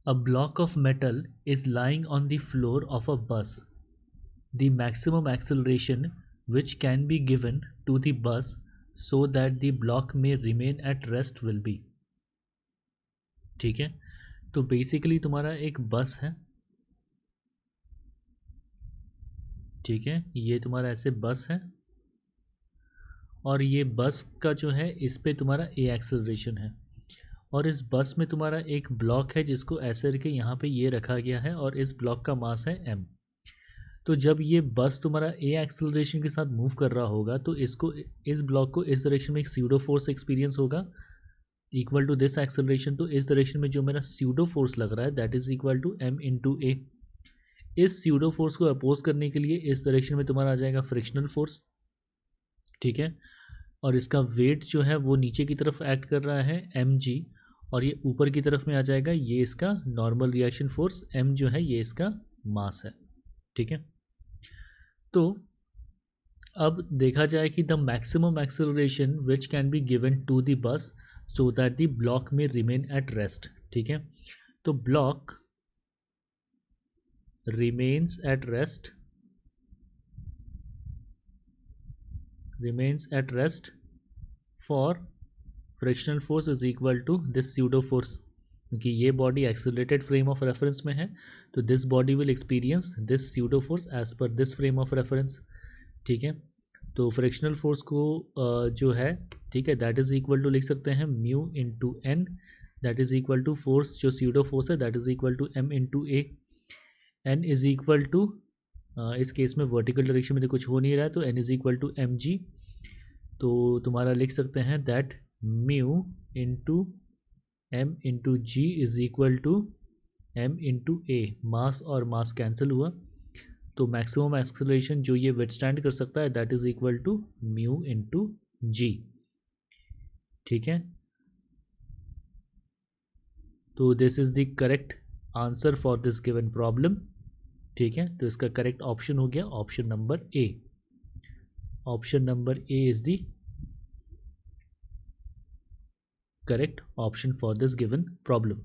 A block of metal is lying on the floor of a bus. The maximum acceleration which can be given to the bus so that the block may remain at rest will be. ठीक है, तो basically तुम्हारा एक बस है, ठीक है, ये तुम्हारा ऐसे बस है और ये बस का जो है इस पे तुम्हारा ए एक्सेलरेशन है और इस बस में तुम्हारा एक ब्लॉक है जिसको ऐसे करके यहाँ पे ये रखा गया है और इस ब्लॉक का मास है m। तो जब ये बस तुम्हारा ए एक्सेलरेशन के साथ मूव कर रहा होगा तो इसको, इस ब्लॉक को इस डायरेक्शन में एक स्यूडो फोर्स एक्सपीरियंस होगा इक्वल टू दिस एक्सेलरेशन। तो इस डायरेक्शन में जो मेरा स्यूडो फोर्स लग रहा है that is equal to m into A. इस स्यूडो फोर्स को अपोज करने के लिए इस डायरेक्शन में तुम्हारा आ जाएगा फ्रिक्शनल फोर्स, ठीक है, और इसका वेट जो है वो नीचे की तरफ एक्ट कर रहा है mg और ये ऊपर की तरफ में आ जाएगा, ये इसका नॉर्मल रिएक्शन फोर्स m जो है ये इसका मास है, ठीक है। तो अब देखा जाए कि the maximum acceleration which can be given to the bus so that the block में रिमेन एट रेस्ट, ठीक है। तो block remains at rest for frictional force is equal to this pseudo force, क्योंकि ये body accelerated frame of reference में है तो this body will experience this pseudo force as per this frame of reference, ठीक है। तो frictional force को जो है, ठीक है, दैट इज इक्वल टू लिख सकते हैं mu into N, that is equal to force जो स्यूडो फोर्स है that is equal to M into A. N is equal to, इस केस में वर्टिकल डायरेक्शन में तो कुछ हो नहीं रहा है तो N is equal to M G, तो तुम्हारा लिख सकते हैं that mu into M into G is equal to M into A. Mass और मास कैंसिल हुआ तो मैक्सिमम एक्सेलरेशन जो ये विथस्टैंड कर सकता है that is equal to mu into G, ठीक है। तो this is the correct answer for this given problem, ठीक है। तो इसका करेक्ट ऑप्शन हो गया option number A. Option number A is the correct option for this given problem.